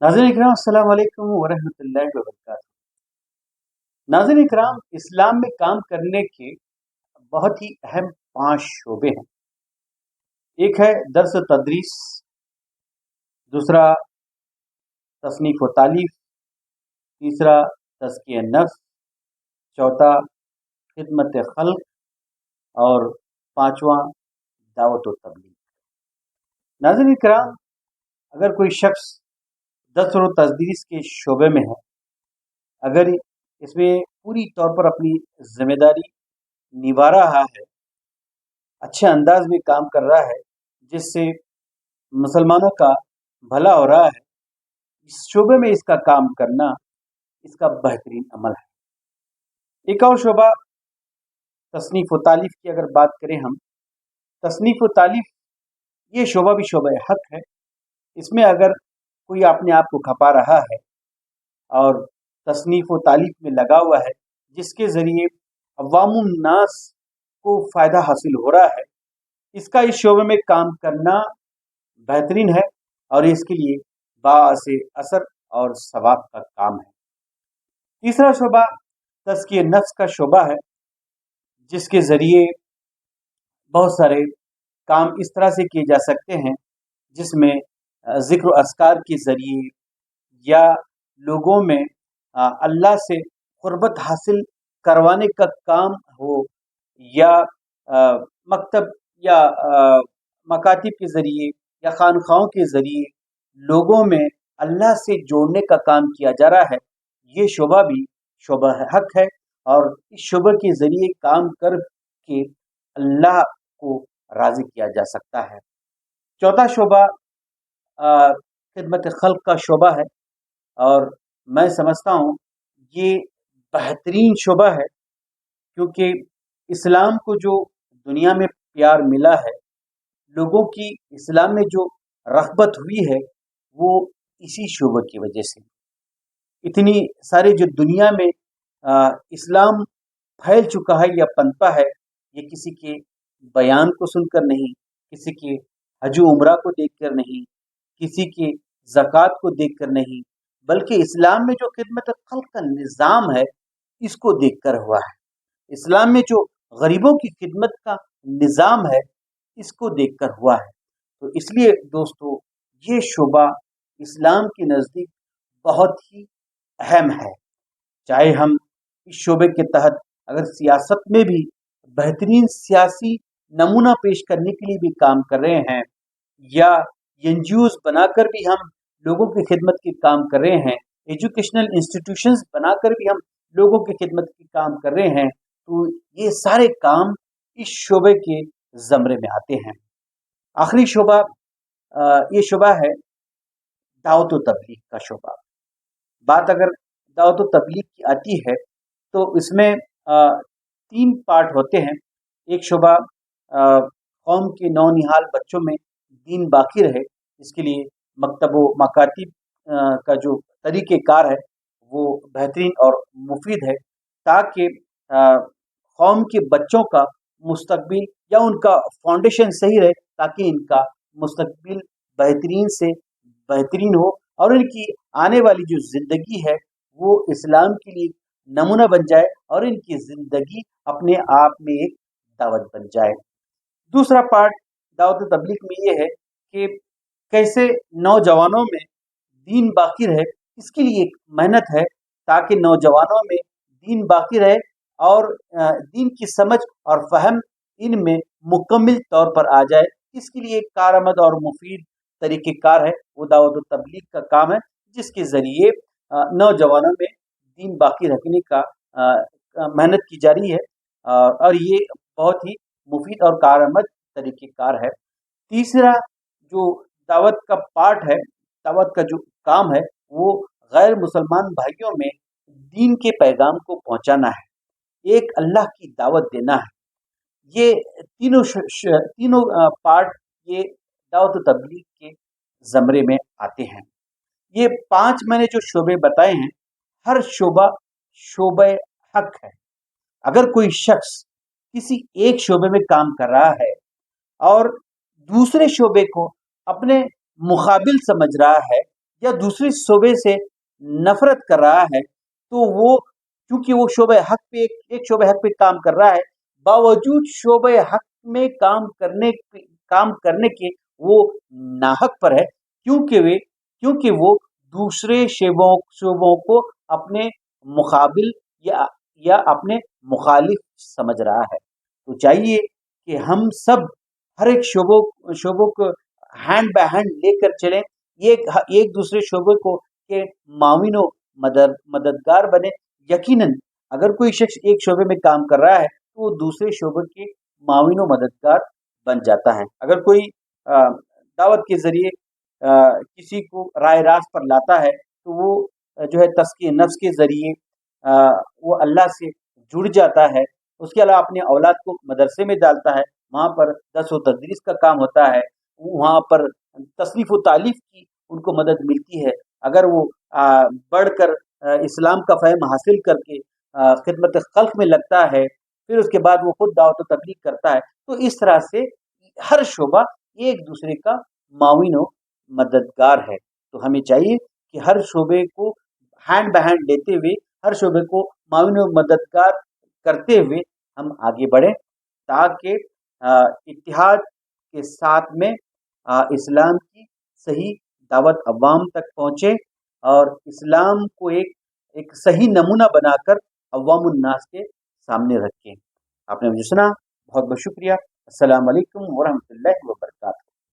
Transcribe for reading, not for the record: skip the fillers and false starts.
नाज़रीन इकराम अस्सलाम वालेकुम वरहमतुल्लाहि वबरकातुहू। नाज़रीन इकराम, इस्लाम में काम करने के बहुत ही अहम 5 शोबे हैं। एक है दर्स व तदरीस, दूसरा तसनीफ़ व तालीफ़, तीसरा तज़किया नफ्स, चौथा खिदमत खल्क़ और पाँचवां दावत व तबलीग। नाज़रीन इकराम, अगर कोई शख्स दर्स व तदरीस के शोबे में है, अगर इसमें पूरी तौर पर अपनी ज़िम्मेदारी निभा रहा है, अच्छे अंदाज में काम कर रहा है, जिससे मुसलमानों का भला हो रहा है, इस शोबे में इसका काम करना इसका बेहतरीन अमल है। एक और शोबा तसनीफ़ व तालीफ़ की अगर बात करें हम, तसनीफ़ व तालीफ़ ये शोबा भी शोबा हक है। इसमें अगर कोई अपने आप को खपा रहा है और तसनीफ़ व तालीफ़ में लगा हुआ है, जिसके ज़रिए अवामुन नास को फ़ायदा हासिल हो रहा है, इसका इस शोबे में काम करना बेहतरीन है और इसके लिए बाअसे असर और सवाब का काम है। तीसरा शोबा तज़किया नफ्स का शोबा है, जिसके ज़रिए बहुत सारे काम इस तरह से किए जा सकते हैं जिसमें ज़िक्र अस्कार के ज़रिए या लोगों में अल्लाह से क़ुर्बत हासिल करवाने का काम हो, या मकतब या मकातिब के ज़रिए या खानखाहों के ज़रिए लोगों में अल्लाह से जोड़ने का काम किया जा रहा है। ये शोबा भी शोबा हक है और इस शोबे के ज़रिए काम कर के अल्लाह को राज़ी किया जा सकता है। चौथा शोबा खिदमत खल्क़ का शोबा है और मैं समझता हूँ ये बेहतरीन शोबा है, क्योंकि इस्लाम को जो दुनिया में प्यार मिला है, लोगों की इस्लाम में जो रग़बत हुई है, वो इसी शोबे की वजह से। इतनी सारी जो दुनिया में इस्लाम फैल चुका है या पनपा है, ये किसी के बयान को सुनकर नहीं, किसी के हज उम्रा को देखकर नहीं, किसी के ज़कात को देखकर नहीं, बल्कि इस्लाम में जो खिदमत खल्क़ का निज़ाम है, इसको देखकर हुआ है। इस्लाम में जो गरीबों की खिदमत का निज़ाम है, इसको देखकर हुआ है। तो इसलिए दोस्तों, ये शोबा इस्लाम के नज़दीक बहुत ही अहम है। चाहे हम इस शोबे के तहत अगर सियासत में भी बेहतरीन सियासी नमूना पेश करने के लिए भी काम कर रहे हैं, या एनजीओज़ बनाकर भी हम लोगों की खिदमत के काम कर रहे हैं, एजुकेशनल इंस्टीट्यूशंस बनाकर भी हम लोगों की खिदमत के काम कर रहे हैं, तो ये सारे काम इस शोबे के ज़मरे में आते हैं। आखिरी शोबा ये शोबा है दावत व तबलीग का शोबा। बात अगर दावत व तबलीग की आती है, तो इसमें 3 पार्ट होते हैं। एक शोबा कौम के नौनिहाल बच्चों में दीन बाकी रहे, इसके लिए मकतब व मकातिब का जो तरीक़ेकार है, वो बेहतरीन और मुफीद है, ताकि कौम के बच्चों का मुस्तकबिल या उनका फाउंडेशन सही रहे, ताकि इनका मुस्तकबिल बेहतरीन से बेहतरीन हो और इनकी आने वाली जो ज़िंदगी है, वो इस्लाम के लिए नमूना बन जाए और इनकी ज़िंदगी अपने आप में एक दावत बन जाए। दूसरा पार्ट दावत तबलीग में ये है कि कैसे नौजवानों में दीन बाकी रहे, इसके लिए एक मेहनत है, ताकि नौजवानों में दीन बाकी रहे और दीन की समझ और फ़हम इनमें मुकम्मल तौर पर आ जाए। इसके लिए एक कारआमद और मुफीद तरीक़ेकार है, वो दावत तबलीग का काम है, जिसके ज़रिए नौजवानों में दीन बाकी रखने का मेहनत की जा रही है, और ये बहुत ही मुफीद और कारआमद तरीक़ेकार है। तीसरा जो दावत का पार्ट है, दावत का जो काम है, वो गैर मुसलमान भाइयों में दीन के पैगाम को पहुँचाना है, एक अल्लाह की दावत देना है। ये तीनों पार्ट ये दावत तबलीग के ज़मरे में आते हैं। ये 5 मैंने जो शोबे बताए हैं, हर शोबा शोबे हक है। अगर कोई शख्स किसी एक शोबे में काम कर रहा है और दूसरे शोबे को अपने मुकाबिल समझ रहा है, یا دوسرے شعبے سے نفرت کر رہا ہے، تو وہ چونکہ وہ شعبہ حق پہ ایک شعبہ حق پہ کام کر رہا ہے، باوجود شعبہ حق میں کام کرنے کے وہ ناحق پر ہے، کیونکہ وہ دوسرے شعبوں کو اپنے مقابل یا اپنے مخالف سمجھ رہا ہے۔ تو چاہیے کہ ہم سب ہر ایک شعبوں کو ہینڈ بائی ہینڈ لے کر چلیں، ایک دوسرے شعبے کو کے معاون و مددگار بنے۔ یقیناً اگر کوئی شخص ایک شعبے میں کام کر رہا ہے تو وہ دوسرے شعبے کے معاون و مددگار بن جاتا ہے۔ اگر کوئی دعوت کے ذریعے کسی کو رائے راست پر لاتا ہے تو وہ جو ہے تزکیہ نفس کے ذریعے وہ اللہ سے جڑ جاتا ہے۔ اس کے علاوہ اپنے اولاد کو مدرسے میں ڈالتا ہے، وہاں پر درس و تدریس کا کام ہوتا ہے، وہاں پر تصنیف و تالیف کی ان کو مدد ملتی ہے۔ اگر وہ بڑھ کر اسلام کا فہم حاصل کر کے خدمت خلق میں لگتا ہے، پھر اس کے بعد وہ خود دعوت و تبلیغ کرتا ہے، تو اس طرح سے ہر شعبہ ایک دوسرے کا معاون و مددگار ہے۔ تو ہمیں چاہیے کہ ہر شعبے کو ہینڈ بائی ہینڈ لیتے ہوئے، ہر شعبے کو معاون و مددگار کرتے ہوئے ہم آگے بڑھیں، تاکہ اتحاد کے ساتھ میں اسلام کی صحیح دعوت عوام تک پہنچے، اور اسلام کو ایک صحیح نمونہ بنا کر عوام الناس کے سامنے رکھیں۔ آپ نے مجھے سنا، بہت بہت شکریہ۔ السلام علیکم ورحمۃ اللہ وبرکاتہ۔